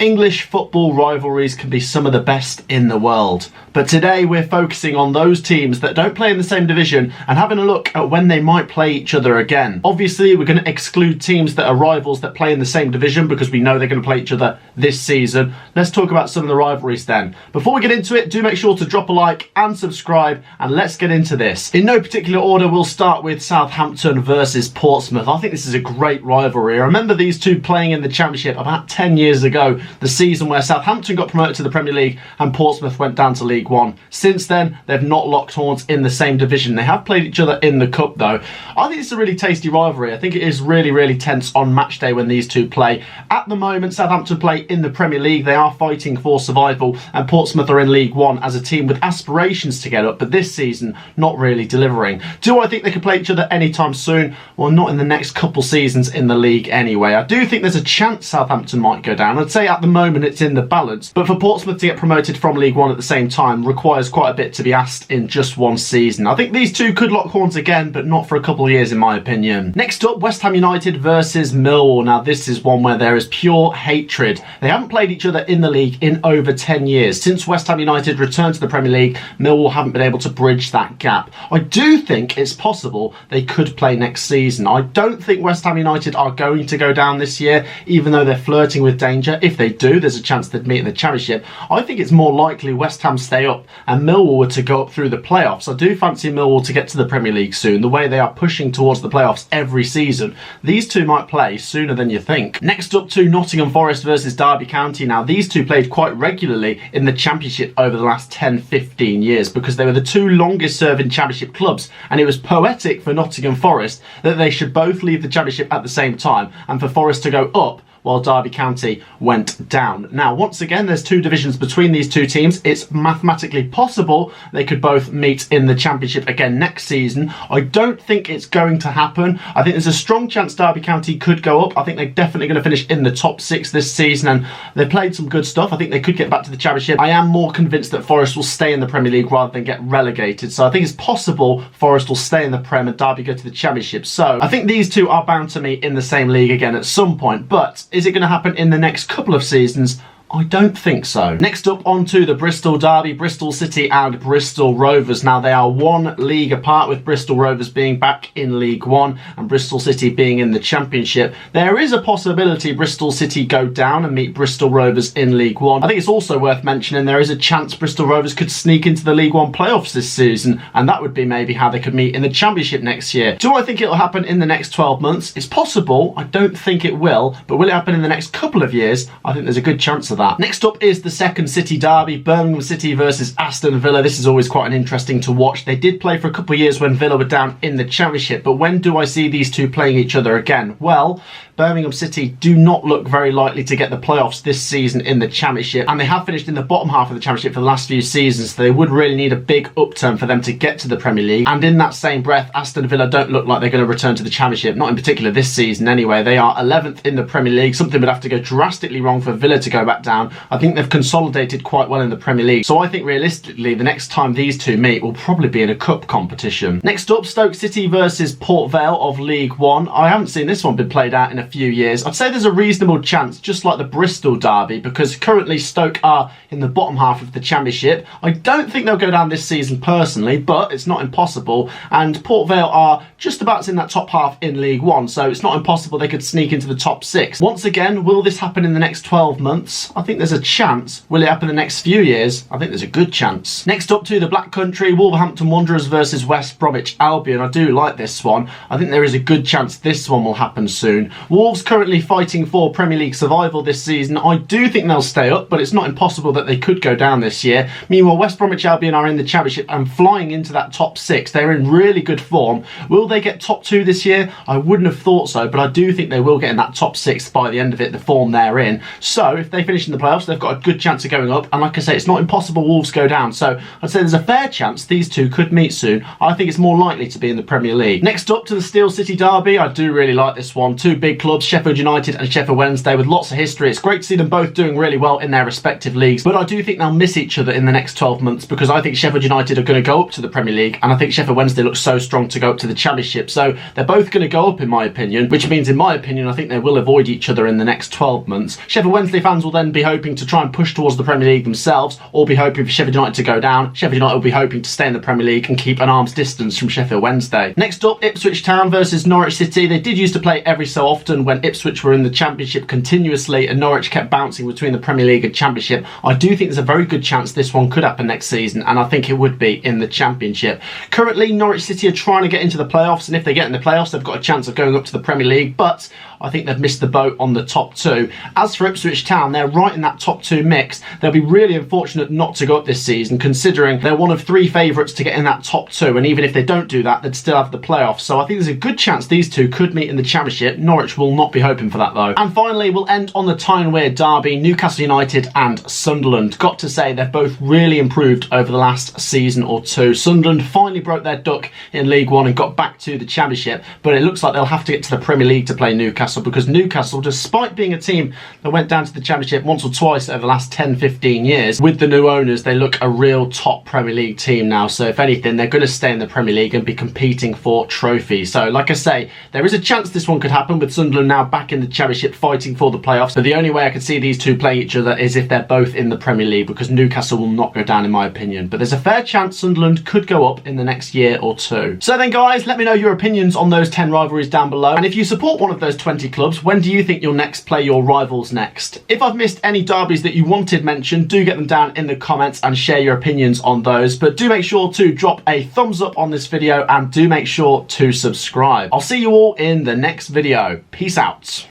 English football rivalries can be some of the best in the world, but today we're focusing on those teams that don't play in the same division and having a look at when they might play each other again. Obviously, we're going to exclude teams that are rivals that play in the same division because we know they're going to play each other this season. Let's talk about some of the rivalries then. Before we get into it, do make sure to drop a like and subscribe, and let's get into this. In no particular order, we'll start with Southampton versus Portsmouth. I think this is a great rivalry. I remember these two playing in the Championship about 10 years ago, the season where Southampton got promoted to the Premier League and Portsmouth went down to League One. Since then, they've not locked horns in the same division. They have played each other in the Cup though. I think it's a really tasty rivalry. I think it is really tense on match day when these two play. At the moment, Southampton play in the Premier League. They are fighting for survival, and Portsmouth are in League One as a team with aspirations to get up, but this season not really delivering. Do I think they could play each other anytime soon? Well, not in the next couple seasons in the league anyway. I do think there's a chance Southampton might go down. I'd say at the moment it's in the balance, but for Portsmouth to get promoted from League One at the same time requires quite a bit to be asked in just one season. I think these two could lock horns again, but not for a couple of years in my opinion. Next up, West Ham United versus Millwall. Now this is one where there is pure hatred. They haven't played each other in the league in over 10 years. Since West Ham United returned to the Premier League, Millwall haven't been able to bridge that gap. I do think it's possible they could play next season. I don't think West Ham United are going to go down this year, even though they're flirting with danger. If they do, there's a chance they'd meet in the Championship. I think it's more likely West Ham stay up and Millwall were to go up through the playoffs. I do fancy Millwall to get to the Premier League soon, the way they are pushing towards the playoffs every season. These two might play sooner than you think. Next up to Nottingham Forest versus Derby County. Now these two played quite regularly in the Championship over the last 10-15 years because they were the two longest serving Championship clubs, and it was poetic for Nottingham Forest that they should both leave the Championship at the same time and for Forest to go up while Derby County went down. Now, once again, there's two divisions between these two teams. It's mathematically possible they could both meet in the Championship again next season. I don't think it's going to happen. I think there's a strong chance Derby County could go up. I think they're definitely going to finish in the top 6 this season, and they played some good stuff. I think they could get back to the Championship. I am more convinced that Forest will stay in the Premier League rather than get relegated. So I think it's possible Forest will stay in the Prem and Derby go to the Championship. So I think these two are bound to meet in the same league again at some point, but is it going to happen in the next couple of seasons? I don't think so. Next up, onto the Bristol derby, Bristol City and Bristol Rovers. Now they are one league apart, with Bristol Rovers being back in League One and Bristol City being in the Championship. There is a possibility Bristol City go down and meet Bristol Rovers in League One. I think it's also worth mentioning there is a chance Bristol Rovers could sneak into the League One playoffs this season, and that would be maybe how they could meet in the Championship next year. Do I think it'll happen in the next 12 months? It's possible. I don't think it will, but will it happen in the next couple of years? I think there's a good chance of that. Next up is the second city derby, Birmingham City versus Aston Villa. This is always quite an interesting to watch. They did play for a couple of years when Villa were down in the Championship, but when do I see these two playing each other again? Well, Birmingham City do not look very likely to get the playoffs this season in the Championship, and they have finished in the bottom half of the Championship for the last few seasons, so they would really need a big upturn for them to get to the Premier League. And in that same breath, Aston Villa don't look like they're going to return to the Championship, not in particular this season anyway. They are 11th in the Premier League. Something would have to go drastically wrong for Villa to go back down. I think they've consolidated quite well in the Premier League, so I think realistically the next time these two meet will probably be in a cup competition. Next up, Stoke City versus Port Vale of League One. I haven't seen this one been played out in a few years. I'd say there's a reasonable chance, just like the Bristol derby, because currently Stoke are in the bottom half of the Championship. I don't think they'll go down this season personally, but it's not impossible, and Port Vale are just about in that top half in League One, so it's not impossible they could sneak into the top 6. Once again, will this happen in the next 12 months? I think there's a chance. Will it happen in the next few years? I think there's a good chance. Next up to the Black Country, Wolverhampton Wanderers versus West Bromwich Albion. I do like this one. I think there is a good chance this one will happen soon. Wolves currently fighting for Premier League survival this season. I do think they'll stay up, but it's not impossible that they could go down this year. Meanwhile, West Bromwich Albion are in the Championship and flying into that top 6. They're in really good form. Will they get top 2 this year? I wouldn't have thought so, but I do think they will get in that top 6 by the end of it, the form they're in. So if they finish in the playoffs, they've got a good chance of going up, and like I say, it's not impossible Wolves go down, so I'd say there's a fair chance these two could meet soon. I think it's more likely to be in the Premier League. Next up to the Steel City derby. I do really like this one. Two big clubs, Sheffield United and Sheffield Wednesday, with lots of history. It's great to see them both doing really well in their respective leagues, but I do think they'll miss each other in the next 12 months because I think Sheffield United are going to go up to the Premier League, and I think Sheffield Wednesday looks so strong to go up to the Championship. So they're both going to go up in my opinion, which means in my opinion I think they will avoid each other in the next 12 months. Sheffield Wednesday fans will then be hoping to try and push towards the Premier League themselves, or be hoping for Sheffield United to go down. Sheffield United will be hoping to stay in the Premier League and keep an arm's distance from Sheffield Wednesday. Next up, Ipswich Town versus Norwich City. They did used to play every so often when Ipswich were in the Championship continuously and Norwich kept bouncing between the Premier League and Championship. I do think there's a very good chance this one could happen next season, and I think it would be in the Championship. Currently, Norwich City are trying to get into the playoffs, and if they get in the playoffs, they've got a chance of going up to the Premier League, but I think they've missed the boat on the top two. As for Ipswich Town, they're right in that top two mix. They'll be really unfortunate not to go up this season, considering they're one of three favourites to get in that top two, and even if they don't do that, they'd still have the playoffs. So I think there's a good chance these two could meet in the Championship. Norwich will not be hoping for that though. And finally, we'll end on the Tyne-Wear derby, Newcastle United and Sunderland. Got to say, they've both really improved over the last season or two. Sunderland finally broke their duck in League One and got back to the Championship, but it looks like they'll have to get to the Premier League to play Newcastle, because Newcastle, despite being a team that went down to the Championship once or twice over the last 10-15 years, with the new owners, they look a real top Premier League team now. So if anything, they're going to stay in the Premier League and be competing for trophies. So like I say, there is a chance this one could happen, with Sunderland now back in the Championship fighting for the playoffs. But the only way I could see these two playing each other is if they're both in the Premier League, because Newcastle will not go down in my opinion. But there's a fair chance Sunderland could go up in the next year or two. So then guys, let me know your opinions on those 10 rivalries down below. And if you support one of those 20 clubs, when do you think you'll next play your rivals next? If I've missed any derbies that you wanted mentioned, do get them down in the comments and share your opinions on those. But do make sure to drop a thumbs up on this video and do make sure to subscribe. I'll see you all in the next video. Peace out.